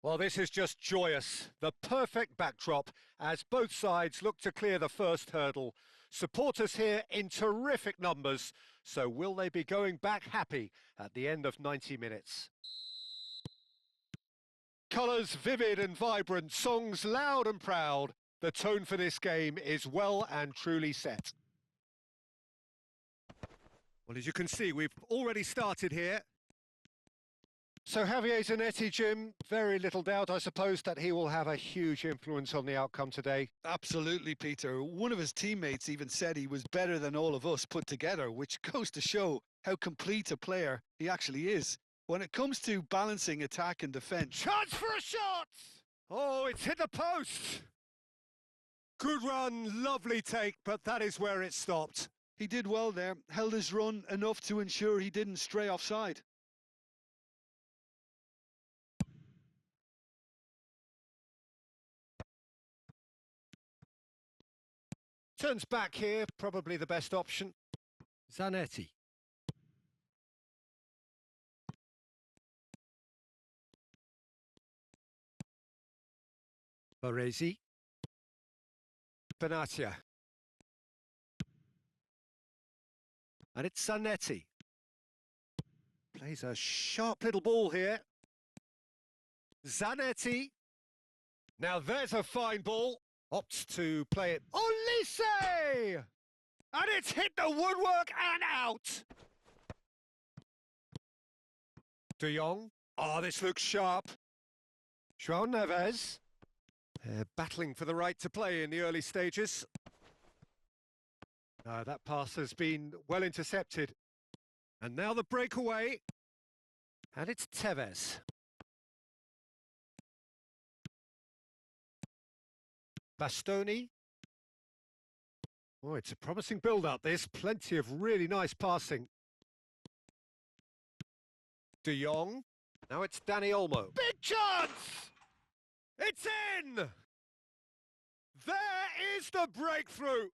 Well, this is just joyous. The perfect backdrop as both sides look to clear the first hurdle. Supporters here in terrific numbers. So will they be going back happy at the end of 90 minutes? Colours vivid and vibrant, songs loud and proud. The tone for this game is well and truly set. Well, as you can see, we've already started here. So Javier Zanetti, Jim, very little doubt, I suppose, that he will have a huge influence on the outcome today. Absolutely, Peter. One of his teammates even said he was better than all of us put together, which goes to show how complete a player he actually is. When it comes to balancing attack and defence... Chance for a shot! Oh, it's hit the post! Good run, lovely take, but that is where it stopped. He did well there, held his run enough to ensure he didn't stray offside. Turns back here, probably the best option. Zanetti. Baresi. Benatia. And it's Zanetti. Plays a sharp little ball here. Zanetti. Now there's a fine ball. Opts to play it. Olise! And it's hit the woodwork and out. De Jong. Oh, this looks sharp. João Neves. They're battling for the right to play in the early stages. That pass has been well intercepted. And now the breakaway. And it's Tevez. Bastoni. Oh, it's a promising build-up, this. Plenty of really nice passing. De Jong. Now it's Dani Olmo. Big chance! It's in! There is the breakthrough!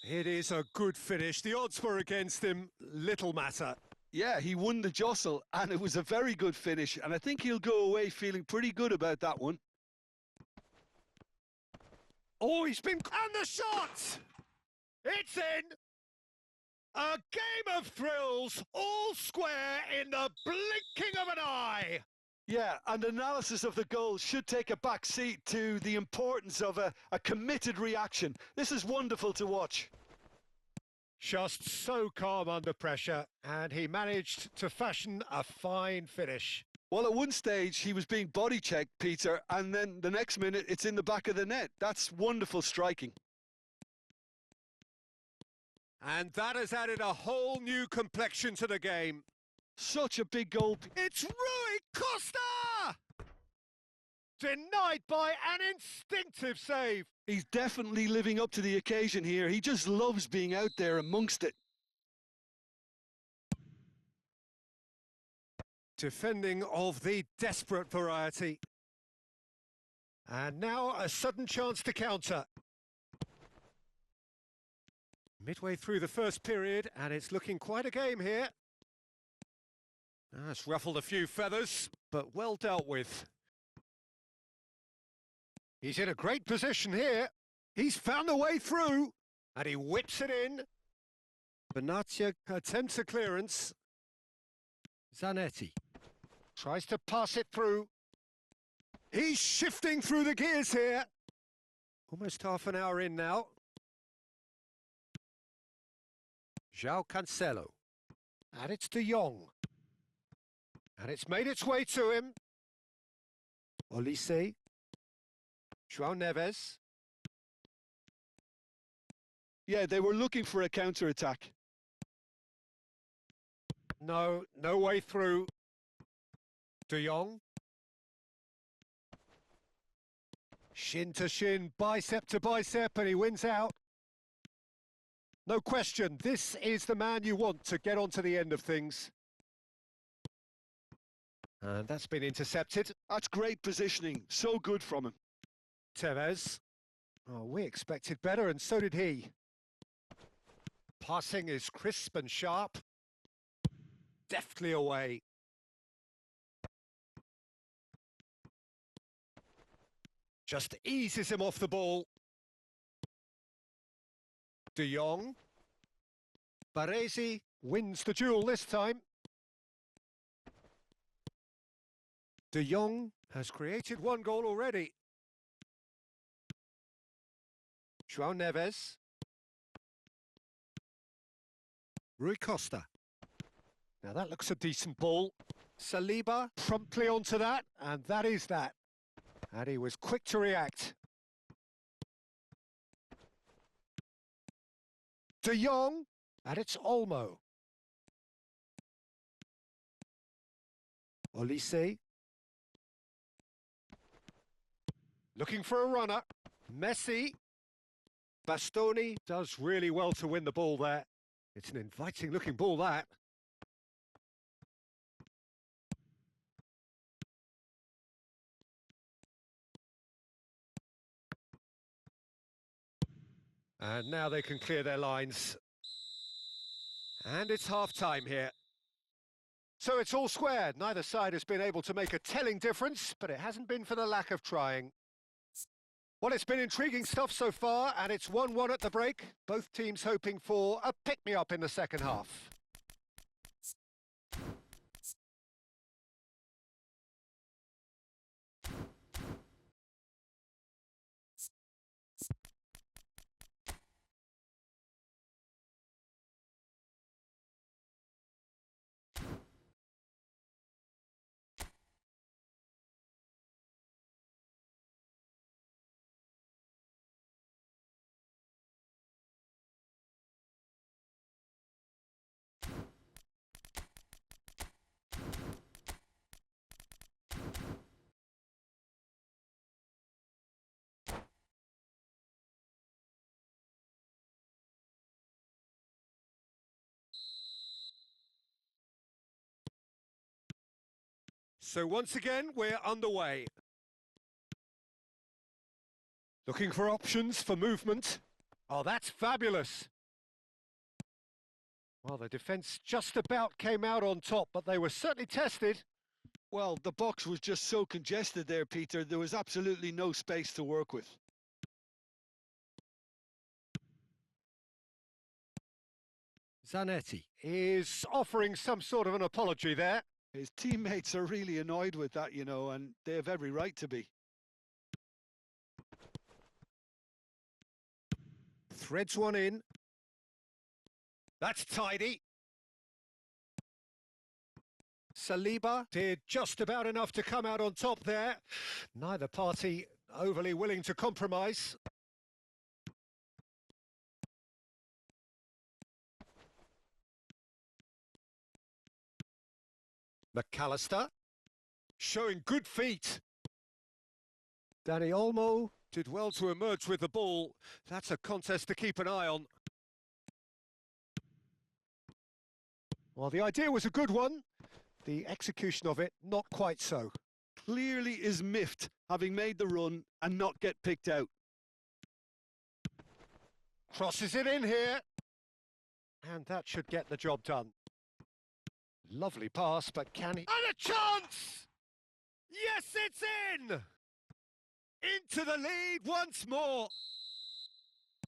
It is a good finish. The odds were against him. Little matter. Yeah, he won the jostle, and it was a very good finish, and I think he'll go away feeling pretty good about that one. Oh, he's been... And the shot! It's in! A game of thrills, all square in the blinking of an eye! Yeah, and analysis of the goal should take a back seat to the importance of a committed reaction. This is wonderful to watch. Just so calm under pressure, and he managed to fashion a fine finish. Well, at one stage, he was being body-checked, Peter, and then the next minute, it's in the back of the net. That's wonderful striking. And that has added a whole new complexion to the game. Such a big goal. It's Rui Costa! Denied by an instinctive save. He's definitely living up to the occasion here. He just loves being out there amongst it. Defending of the desperate variety. And now a sudden chance to counter. Midway through the first period, and it's looking quite a game here. It's ruffled a few feathers, but well dealt with. He's in a great position here. He's found a way through, and he whips it in. Benatia attempts a clearance. Zanetti tries to pass it through. He's shifting through the gears here. Almost half an hour in now. João Cancelo. And it's De Jong. And it's made its way to him. Olise. João Neves. Yeah, they were looking for a counter-attack. No way through. De Jong. Shin to shin, bicep to bicep, and he wins out. No question, this is the man you want to get onto the end of things. And that's been intercepted. That's great positioning. So good from him. Tevez. Oh, we expected better, and so did he. Passing is crisp and sharp. Deftly away. Just eases him off the ball. De Jong. Baresi wins the duel this time. De Jong has created one goal already. João Neves. Rui Costa. Now that looks a decent ball. Saliba promptly onto that, and that is that. And he was quick to react. De Jong, and it's Olmo. Olise. Looking for a runner. Messi. Bastoni does really well to win the ball there. It's an inviting looking ball, that. And now they can clear their lines. And it's half-time here. So it's all squared. Neither side has been able to make a telling difference, but it hasn't been for the lack of trying. Well, it's been intriguing stuff so far, and it's 1-1 at the break. Both teams hoping for a pick-me-up in the second half. So once again, we're underway. Looking for options for movement. Oh, that's fabulous. Well, the defence just about came out on top, but they were certainly tested. Well, the box was just so congested there, Peter. There was absolutely no space to work with. Zanetti is offering some sort of an apology there. His teammates are really annoyed with that, you know, and they have every right to be. Threads one in. That's tidy. Saliba did just about enough to come out on top there. Neither party overly willing to compromise. McAllister, showing good feet. Dani Olmo did well to emerge with the ball. That's a contest to keep an eye on. Well, the idea was a good one. The execution of it, not quite so. Clearly is miffed, having made the run and not get picked out. Crosses it in here. And that should get the job done. Lovely pass, but can he... And a chance! Yes, it's in! Into the lead once more.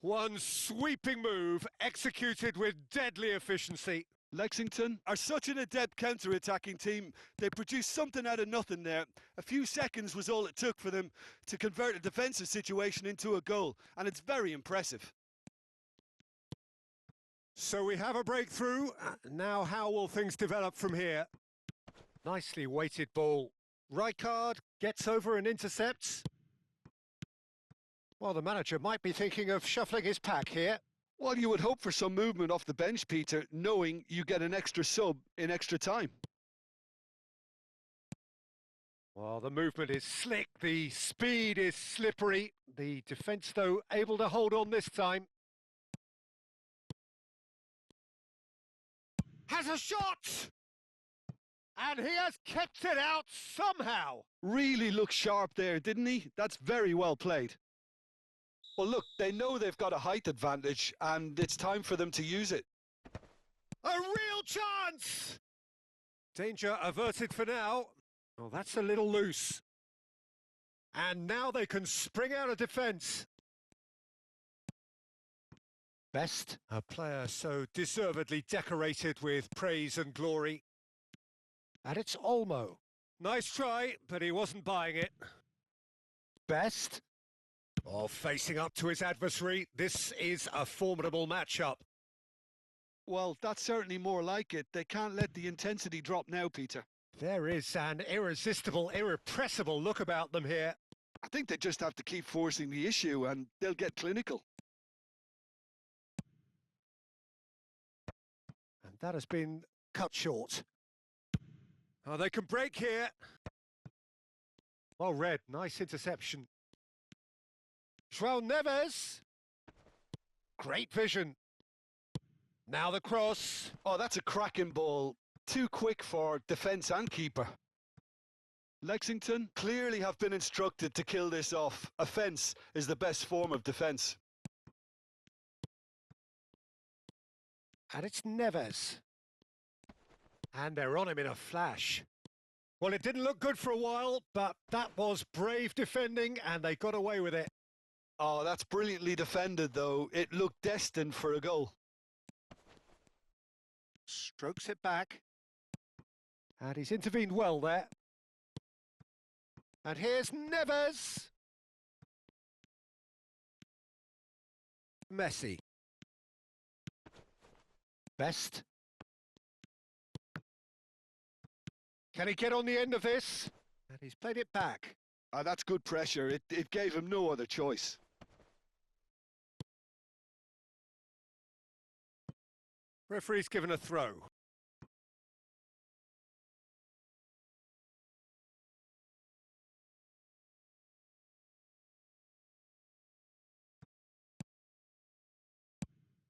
One sweeping move, executed with deadly efficiency. Lexington are such an adept counter-attacking team. They produced something out of nothing there. A few seconds was all it took for them to convert a defensive situation into a goal, and it's very impressive. So we have a breakthrough. Now how will things develop from here? Nicely weighted ball. Rijkaard gets over and intercepts. Well, the manager might be thinking of shuffling his pack here. Well, you would hope for some movement off the bench, Peter, knowing you get an extra sub in extra time. Well, the movement is slick, the speed is slippery. The defence, though, able to hold on this time. Has a shot! And he has kept it out somehow. Really looked sharp there, didn't he? That's very well played. Well, look, they know they've got a height advantage, and it's time for them to use it. A real chance! Danger averted for now. Well, that's a little loose. And now they can spring out of defence. Best, a player so deservedly decorated with praise and glory. And it's Olmo. Nice try, but he wasn't buying it. Best. Oh, facing up to his adversary, this is a formidable matchup. Well, that's certainly more like it. They can't let the intensity drop now, Peter. There is an irresistible, irrepressible look about them here. I think they just have to keep forcing the issue and they'll get clinical. And that has been cut short. Oh, they can break here. Well read, nice interception. João Neves. Great vision. Now the cross. Oh, that's a cracking ball. Too quick for defence and keeper. Lexington clearly have been instructed to kill this off. Offence is the best form of defence. And it's Neves. And they're on him in a flash. Well, it didn't look good for a while, but that was brave defending and they got away with it. Oh, that's brilliantly defended, though. It looked destined for a goal. Strokes it back. And he's intervened well there. And here's Neves. Messi. Best. Can he get on the end of this? And he's played it back. That's good pressure. It gave him no other choice. Referee's given a throw.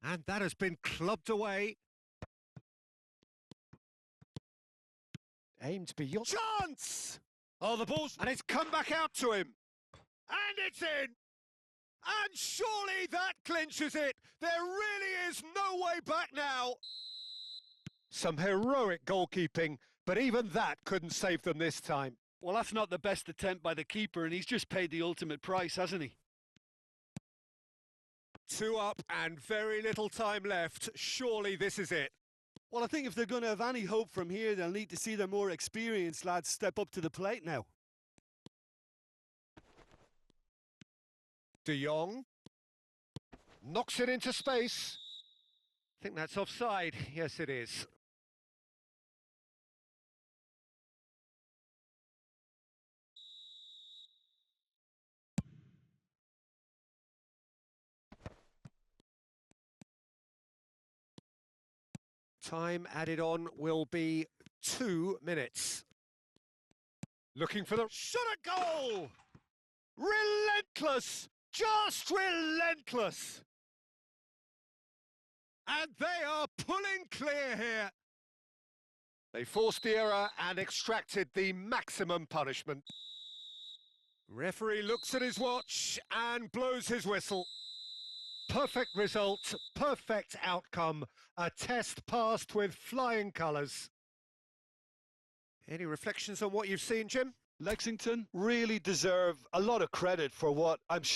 And that has been clubbed away. Aimed beyond. Chance! Oh, the ball's... And it's come back out to him. And it's in! And surely that clinches it. There really is no way back now. Some heroic goalkeeping, but even that couldn't save them this time. Well, that's not the best attempt by the keeper, and he's just paid the ultimate price, hasn't he? 2 up and very little time left. Surely this is it. Well, I think if they're going to have any hope from here, they'll need to see their more experienced lads step up to the plate now. De Jong knocks it into space. I think that's offside. Yes, it is. Time added on will be 2 minutes. Looking for the shot at goal! Relentless! Just relentless! And they are pulling clear here. They forced the error and extracted the maximum punishment. Referee looks at his watch and blows his whistle. Perfect result, perfect outcome, a test passed with flying colours. Any reflections on what you've seen, Jim? Lexington really deserve a lot of credit for what I'm sure